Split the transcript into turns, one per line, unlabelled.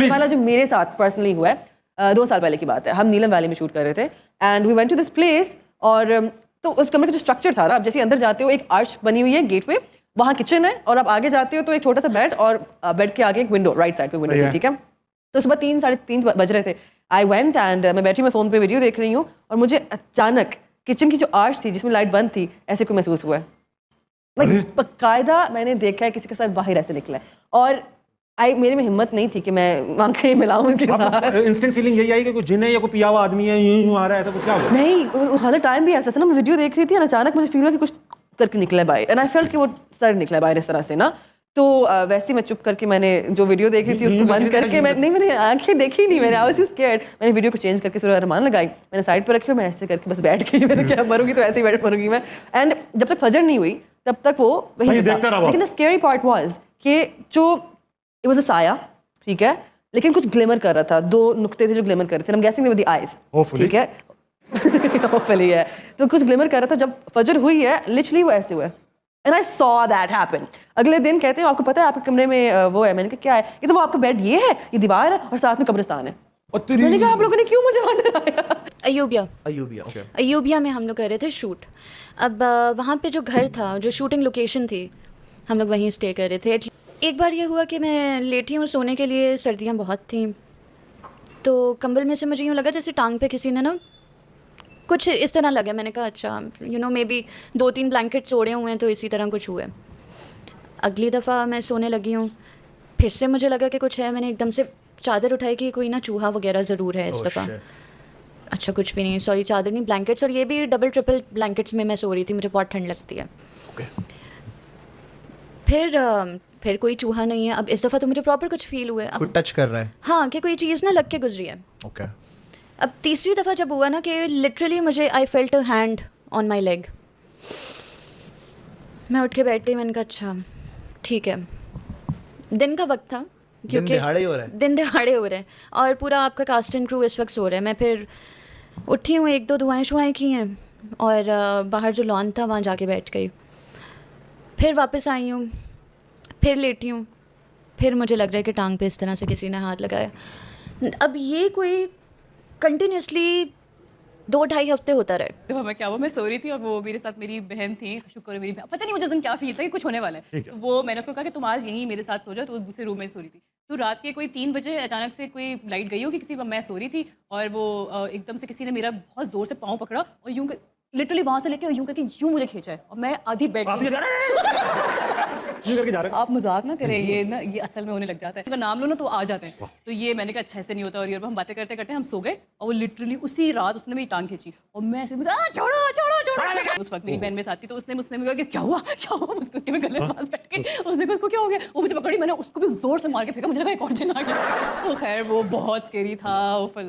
वाला जो मेरे साथ पर्सनली हुआ है 2 साल पहले की बात है। हम नीलम वैली में शूट कर रहे थे and we went to this place और तो उस कमरे का जो स्ट्रक्चर था ना, आप जैसे अंदर जाते हो एक आर्च बनी हुई है गेट पे, वहाँ किचन है और आप आगे जाते हो तो एक छोटा सा बेड और बेड के आगे एक विंडो, राइट साइड पे विंडो थी, ठीक है। तो सुबह 3 साढ़े 3 बज रहे थे। आई वेंट एंड मैं बैठी मैं फ़ोन पे वीडियो देख रही हूँ और मुझे अचानक किचन की जो आर्च थी जिसमें लाइट बंद थी ऐसे को महसूस हुआ है। बाकायदा मैंने देखा है किसी का सर बाहर ऐसे निकला है और मेरे में हिम्मत नहीं थी कि मैं आंखें मिलाऊं उनके साथ।
इंस्टेंट फीलिंग यही आई कि कोई जिन है या कोई पिया हुआ आदमी है, यूं आ रहा है, तो क्या हुआ?
नहीं, हर टाइम भी ऐसा था ना, मैं वीडियो देख रही थी और अचानक मुझे फील हुआ कि कुछ करके निकला है बाहर एंड आई फेल्ट कि वो सर निकला है बाहर इस तरह से ना। तो वैसे मैं चुप करके मैंने जो वीडियो देख रही थी उसको बंद करके मैंने आंखें देखी नहीं, मैंने आई वाज जस्ट स्कैर्ड। मैंने वीडियो को चेंज करके सूरह रहमान लगाई, मैंने साइड पर रखी और मैं ऐसे करके बस बैठ गई। मैंने क्या मरूंगी तो ऐसे ही बैठ मरूंगी मैं। एंड जब तक फजर नहीं हुई तब तक वो वही देखता रहा। लेकिन द स्कैरी पार्ट वाज कि जो इट वाज अ साया, ठीक है, लेकिन कुछ ग्लिमर कर रहा था, 2 नुक्ते थे जो ग्लिमर कर रहे थे। I am guessing with the eyes, ठीक है। होपफुली है तो कुछ ग्लिमर कर रहा था। जब फजर हुई है लिटरली वो ऐसे हुआ and I saw that happen. अगले दिन कहते हैं आपको पता है आपके कमरे में वो है। मैंने कहा क्या है? ये तो वो आपका बेड ये है, ये दीवार है और साथ में कब्रिस्तान है। मैंने कहा आप लोगों ने क्यों मुझे वहां डराया?
अयूबिया में हम लोग कर रहे थे शूट। अब वहाँ पे जो घर था, जो शूटिंग लोकेशन थी, हम लोग वहीं स्टे कर रहे थे। एक बार ये हुआ कि मैं लेटी हूँ सोने के लिए, सर्दियाँ बहुत थीं, तो कंबल में से मुझे यूँ लगा जैसे टांग पे किसी ने ना कुछ इस तरह लगा। मैंने कहा अच्छा मे बी 2-3 ब्लैंकेट्स ओढ़े हुए हैं तो इसी तरह कुछ हुआ है। अगली दफ़ा मैं सोने लगी हूँ, फिर से मुझे लगा कि कुछ है। मैंने एकदम से चादर उठाई कि कोई ना चूहा वगैरह ज़रूर है इस दफ़ा। अच्छा कुछ भी नहीं, सॉरी चादर नहीं, ब्लैंकेट्स, और ये भी डबल ट्रिपल ब्लैंकेट्स में मैं सो रही थी, मुझे बहुत ठंड लगती है। फिर कोई चूहा नहीं है। अब इस दफ़ा तो मुझे प्रॉपर कुछ फील हुआ है,
कोई टच कर रहा है,
हाँ, कि कोई चीज़ ना लग के गुजरी है। अब तीसरी दफ़ा जब हुआ ना कि लिटरली मुझे I felt a hand on my leg, मैं उठ के बैठ गई। मैंने कहा अच्छा ठीक है। दिन का वक्त था क्योंकि दिन दहाड़े हो रहे हैं और पूरा आपका कास्ट एंड क्रू इस वक्त सो रहा है। मैं फिर उठी हूँ, 1-2 दुआएं शुआएं की हैं और बाहर जो लॉन था वहाँ जाके बैठ गई। फिर वापस आई हूँ, फिर लेटी हूँ, फिर मुझे लग रहा है कि टांग पे इस तरह से किसी ने हाथ लगाया। अब ये कोई कंटिन्यूसली 2-2.5 हफ्ते होता रहे।
तो मैं क्या हुआ, मैं सो रही थी और वो मेरे साथ मेरी बहन थी, शुक्र है मेरी बहन, पता नहीं मुझे उस दिन क्या फील था कि कुछ होने वाला है। तो वो मैंने उसको कहा कि तुम आज यहीं मेरे साथ सो जाओ, तो दूसरे रूम में सो रही थी। तो रात के कोई 3 बजे अचानक से कोई लाइट गई हो कि किसी, मैं सो रही थी और वो एकदम से किसी ने मेरा बहुत ज़ोर से पाँव पकड़ा और यूँ लिटरली वहाँ से लेके यूँ करके यूँ मुझे खींचा है और मैं आधी बेड
करके जा रहे हैं।
आप मजाक ना करें, ये असल में होने लग जाता है। उनका नाम लो ना तो आ जाते हैं। तो ये मैंने कहा अच्छा ऐसे नहीं होता। और ये हम बातें करते करते हम सो गए और वो लिटरली उसी रात उसने मेरी टांग खींची और मैं ऐसे छोड़ो छोड़ो छोड़ो। उस वक्त मेरी बहन मेरे साथ थी तो उसने मुझे कहा कि क्या हुआ उसके मैं गले पास बैठ के उसने कहा उसको क्या हो गया, वो मुझे पकड़ी, मैंने उसको भी जोर से मार के फेंका, मुझे लगा एक और जन आ गया। तो खैर वो बहुत स्केरी था वो फिल्म।